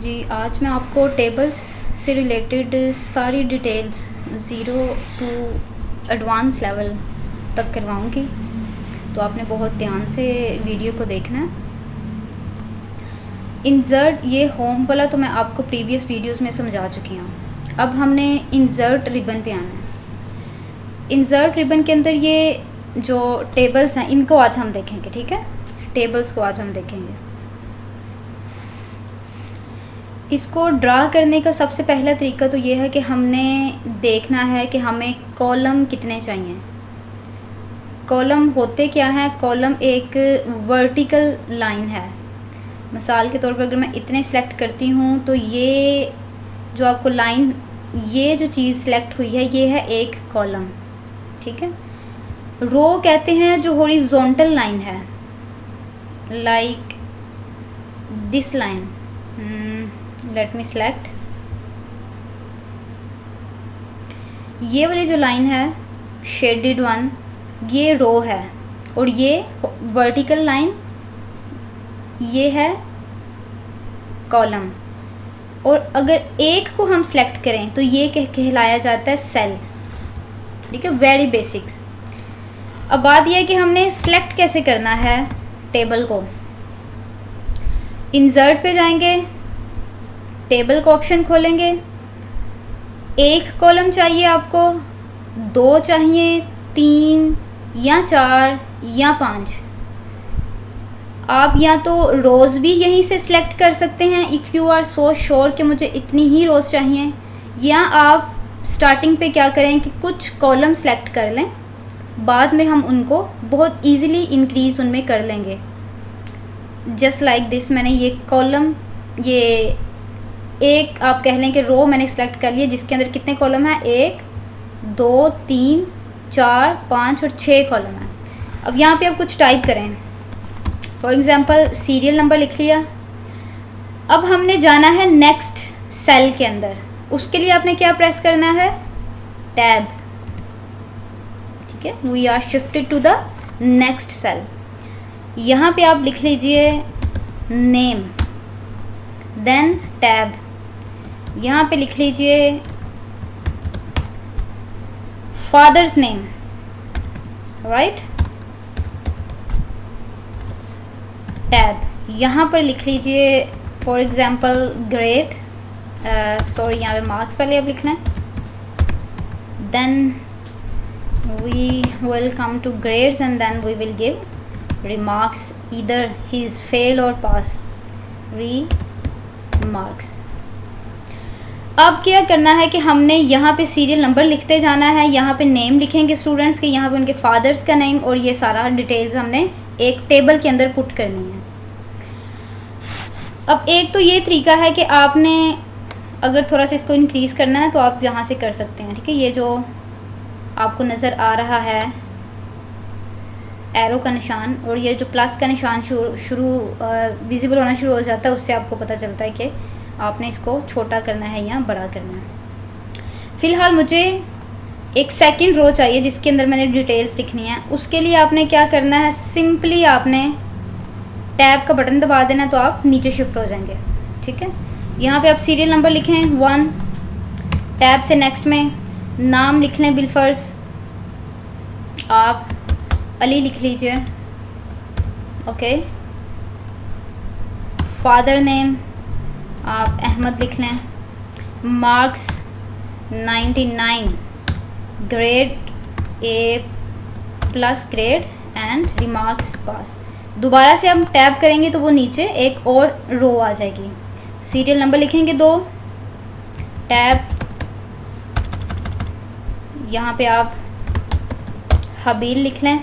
जी, आज मैं आपको टेबल्स से रिलेटेड सारी details zero to advance level तक करवाऊँगी, तो आपने बहुत ध्यान से वीडियो को देखना है। इंसर्ट ये होम वाला तो मैं आपको प्रीवियस वीडियोस में समझा चुकी हूँ। अब हमने इंसर्ट रिबन पे आना है। इंसर्ट रिबन के अंदर ये जो टेबल्स हैं इनको आज हम देखेंगे, ठीक है। टेबल्स को आज हम देखेंगे। इसको ड्रा करने का सबसे पहला तरीका तो ये है कि हमने देखना है कि हमें कॉलम कितने चाहिए। कॉलम होते क्या हैं? कॉलम एक वर्टिकल लाइन है। मिसाल के तौर पर अगर मैं इतने सेलेक्ट करती हूँ तो ये जो आपको लाइन, ये जो चीज़ सेलेक्ट हुई है ये है एक कॉलम, ठीक है। रो कहते हैं जो हॉरिजॉन्टल लाइन है, like this line. Let me select. ये वाली जो लाइन है शेडेड वन, ये रो है, और ये वर्टिकल लाइन ये है कॉलम। और अगर एक को हम सेलेक्ट करें तो ये कहलाया जाता है सेल, ठीक है। Very basics. अब बात यह है कि हमने सेलेक्ट कैसे करना है टेबल को। इंसर्ट पे जाएंगे, टेबल का ऑप्शन खोलेंगे। एक कॉलम चाहिए आपको, दो चाहिए, 3 या 4 या 5। आप या तो रोज़ भी यहीं से सिलेक्ट कर सकते हैं if you are so sure कि मुझे इतनी ही रोज़ चाहिए, या आप स्टार्टिंग पे क्या करें कि कुछ कॉलम सेलेक्ट कर लें, बाद में हम उनको बहुत इजीली इंक्रीज़ उनमें कर लेंगे। जस्ट लाइक दिस, मैंने ये कॉलम, ये एक आप कह लें कि रो मैंने सेलेक्ट कर लिया जिसके अंदर कितने कॉलम हैं, 1 2 3 4 5 और 6 कॉलम हैं। अब यहाँ पे आप कुछ टाइप करें, फॉर एग्ज़ाम्पल सीरियल नंबर लिख लिया। अब हमने जाना है नेक्स्ट सेल के अंदर, उसके लिए आपने क्या प्रेस करना है? टैब, ठीक है। We are shifted to the next cell. यहाँ पे आप लिख लीजिए नेम, देन टैब। यहाँ पे लिख लीजिए फादर्स नेम, राइट, टैब। यहाँ पर लिख लीजिए फॉर एग्ज़ाम्पल ग्रेड, सॉरी यहाँ पे मार्क्स पहले अब लिखना है। Then we will come to grades and then we will give remarks, either he is fail or pass, remarks। अब क्या करना है कि हमने यहाँ पे सीरियल नंबर लिखते जाना है, यहाँ पे नेम लिखेंगे स्टूडेंट्स के, यहाँ पे उनके फादर्स का नेम, और ये सारा डिटेल्स हमने एक टेबल के अंदर पुट करनी है। अब एक तो ये तरीका है कि आपने अगर थोड़ा सा इसको इंक्रीज़ करना है तो आप यहाँ से कर सकते हैं, ठीक है। ये जो आपको नज़र आ रहा है एरो का निशान, और ये जो प्लस का निशान शुरू विजिबल होना शुरू हो जाता है, उससे आपको पता चलता है कि आपने इसको छोटा करना है या बड़ा करना है। फ़िलहाल मुझे एक सेकंड रो चाहिए जिसके अंदर मैंने डिटेल्स लिखनी है। उसके लिए आपने क्या करना है? सिंपली आपने टैब का बटन दबा देना, तो आप नीचे शिफ्ट हो जाएंगे, ठीक है। यहाँ पे आप सीरियल नंबर लिखें 1, टैब से नेक्स्ट में नाम लिख लें। बिलफर्स आप अली लिख लीजिए, ओके। फादर नेम आप अहमद लिख लें। Marks 99, grade A+ grade and remarks pass. दोबारा से हम टैब करेंगे तो वो नीचे एक और रो आ जाएगी। सीरियल नंबर लिखेंगे 2, टैब, यहाँ पे आप हबील लिख लें।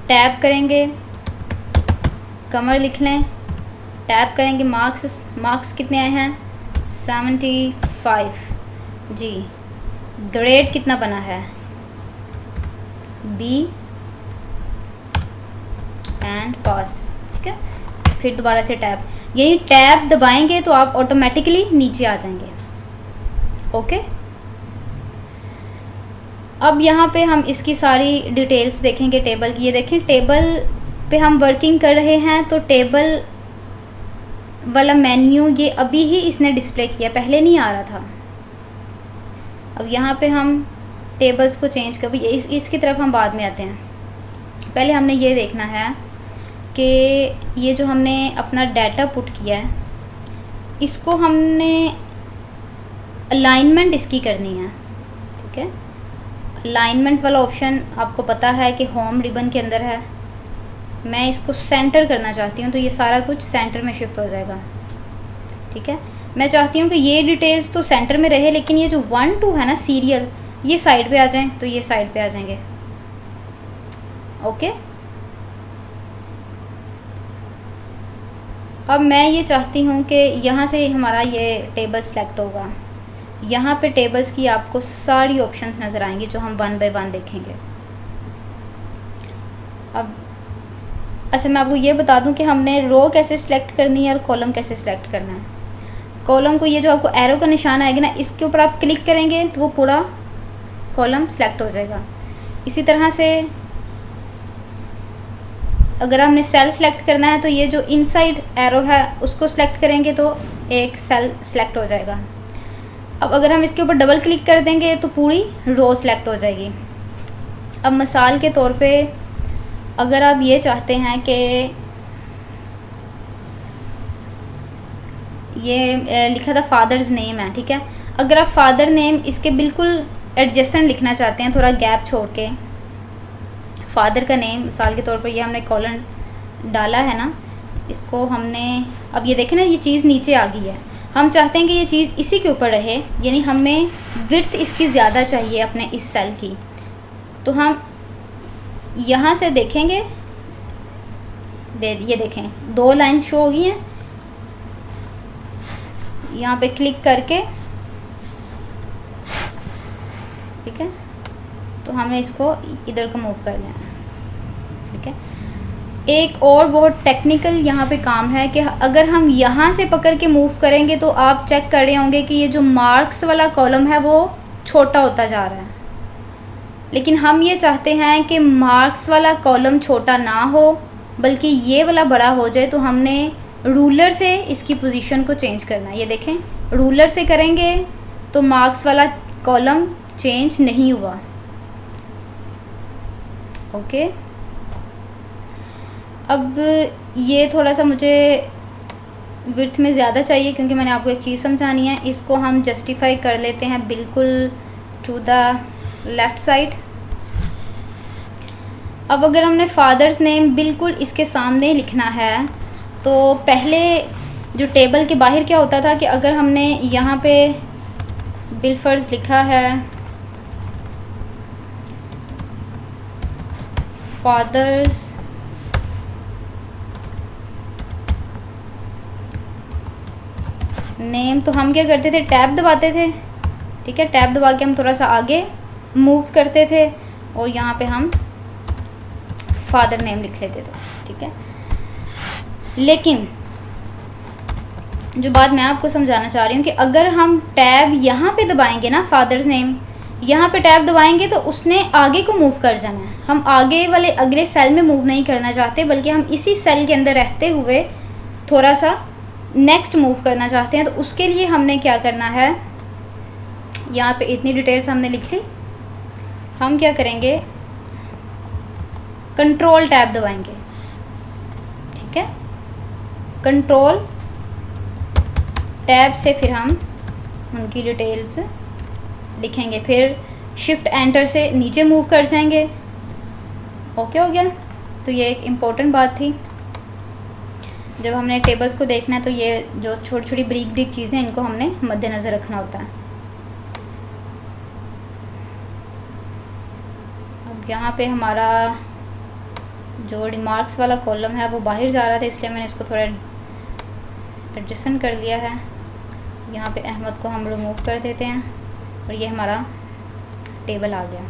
टैब करेंगे, कमर लिख लें। टैब करेंगे मार्क्स कितने आए हैं? 75 जी। ग्रेड कितना बना है? B एंड पास, ठीक है। फिर दोबारा से टैब, यही टैब दबाएंगे तो आप ऑटोमेटिकली नीचे आ जाएंगे, ओके। अब यहाँ पे हम इसकी सारी डिटेल्स देखेंगे टेबल की। ये देखें टेबल पे हम वर्किंग कर रहे हैं, तो टेबल वाला मेन्यू ये अभी ही इसने डिस्प्ले किया, पहले नहीं आ रहा था। अब यहाँ पे हम टेबल्स को चेंज कर, इसकी तरफ हम बाद में आते हैं। पहले हमने ये देखना है कि ये जो हमने अपना डाटा पुट किया है, इसको हमने अलाइनमेंट इसकी करनी है, ठीक है। अलाइनमेंट वाला ऑप्शन आपको पता है कि होम रिबन के अंदर है। मैं इसको सेंटर करना चाहती हूँ, तो ये सारा कुछ सेंटर में शिफ्ट हो जाएगा, ठीक है। मैं चाहती हूँ कि ये डिटेल्स तो सेंटर में रहे, लेकिन ये जो 1 2 है ना सीरियल, ये साइड पे आ जाएं, तो ये साइड पे आ जाएंगे, ओके। अब मैं ये चाहती हूँ कि यहाँ से हमारा ये टेबल सेलेक्ट होगा। यहाँ पे टेबल्स की आपको सारी ऑप्शंस नज़र आएंगी जो हम 1 बाय 1 देखेंगे। अब अच्छा, मैं आपको ये बता दूं कि हमने रो कैसे सिलेक्ट करनी है और कॉलम कैसे सिलेक्ट करना है। कॉलम को, ये जो आपको एरो का निशान आएगा ना, इसके ऊपर आप क्लिक करेंगे तो वो पूरा कॉलम सेलेक्ट हो जाएगा। इसी तरह से अगर हमने सेल सेलेक्ट करना है तो ये जो इनसाइड एरो है उसको सेलेक्ट करेंगे तो एक सेल सेलेक्ट हो जाएगा। अब अगर हम इसके ऊपर डबल क्लिक कर देंगे तो पूरी रो सेलेक्ट हो जाएगी। अब मिसाल के तौर पे अगर आप ये चाहते हैं कि ये लिखा था फादर्स नेम है, ठीक है। अगर आप फादर नेम इसके बिल्कुल एडजेसेंट लिखना चाहते हैं, थोड़ा गैप छोड़ के, फादर का नेम मिसाल के तौर पर ये हमने कॉलन डाला है ना, इसको हमने, अब ये देखें ना ये चीज़ नीचे आ गई है। हम चाहते हैं कि ये चीज़ इसी के ऊपर रहे, यानी हमें विड्थ इसकी ज़्यादा चाहिए अपने इस सेल की। तो हम यहाँ से देखेंगे, ये देखें 2 लाइन शो हो गई हैं। यहाँ पे क्लिक करके, ठीक है, तो हमें इसको इधर को मूव कर देना है, ठीक है। एक और बहुत टेक्निकल यहाँ पे काम है कि अगर हम यहाँ से पकड़ के मूव करेंगे तो आप चेक कर रहे होंगे कि ये जो मार्क्स वाला कॉलम है वो छोटा होता जा रहा है। लेकिन हम ये चाहते हैं कि मार्क्स वाला कॉलम छोटा ना हो, बल्कि ये वाला बड़ा हो जाए। तो हमने रूलर से इसकी पोजीशन को चेंज करना है। ये देखें, रूलर से करेंगे तो मार्क्स वाला कॉलम चेंज नहीं हुआ, ओके। अब ये थोड़ा सा मुझे विड्थ में ज़्यादा चाहिए, क्योंकि मैंने आपको एक चीज़ समझानी है। इसको हम जस्टिफाई कर लेते हैं बिल्कुल टू द लेफ़्ट साइड। अब अगर हमने फादर्स नेम बिल्कुल इसके सामने लिखना है, तो पहले जो टेबल के बाहर क्या होता था कि अगर हमने यहाँ पे बिलफर्ज लिखा है, फादर्स नेम, तो हम क्या करते थे, टैब दबाते थे, ठीक है। टैब दबा के हम थोड़ा सा आगे मूव करते थे और यहाँ पे हम फादर नेम लिख लेते थे, ठीक है। लेकिन जो बात मैं आपको समझाना चाह रही हूँ कि अगर हम टैब यहाँ पे दबाएंगे ना, फादर्स नेम यहाँ पे टैब दबाएंगे तो उसने आगे को मूव कर जाना है। हम आगे वाले अगले सेल में मूव नहीं करना चाहते, बल्कि हम इसी सेल के अंदर रहते हुए थोड़ा सा नेक्स्ट मूव करना चाहते हैं। तो उसके लिए हमने क्या करना है, यहाँ पे इतनी डिटेल्स हमने लिख ली। हम क्या करेंगे, कंट्रोल टैब दबाएंगे, ठीक है। कंट्रोल टैब से फिर हम उनकी डिटेल्स लिखेंगे, फिर शिफ्ट एंटर से नीचे मूव कर जाएंगे, ओके हो गया। तो ये एक इम्पोर्टेंट बात थी जब हमने टेबल्स को देखना है, तो ये जो छोटी छोटी ब्रीक चीज़ें इनको हमने मद्देनज़र रखना होता है। अब यहाँ पे हमारा जो रिमार्क्स वाला कॉलम है वो बाहर जा रहा था, इसलिए मैंने इसको थोड़ा एडजस्ट कर लिया है। यहाँ पे अहमद को हम रिमूव कर देते हैं और ये हमारा टेबल आ गया।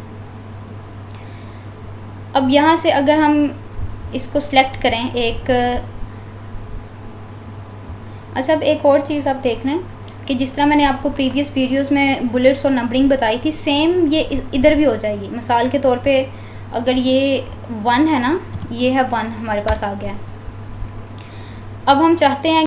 अब यहाँ से अगर हम इसको सिलेक्ट करें एक, अच्छा अब एक और चीज़ आप देख लें कि जिस तरह मैंने आपको प्रीवियस वीडियोस में बुलेट्स और नंबरिंग बताई थी, सेम ये इधर भी हो जाएगी। मिसाल के तौर पे अगर ये 1 है ना, ये है 1 हमारे पास आ गया। अब हम चाहते हैं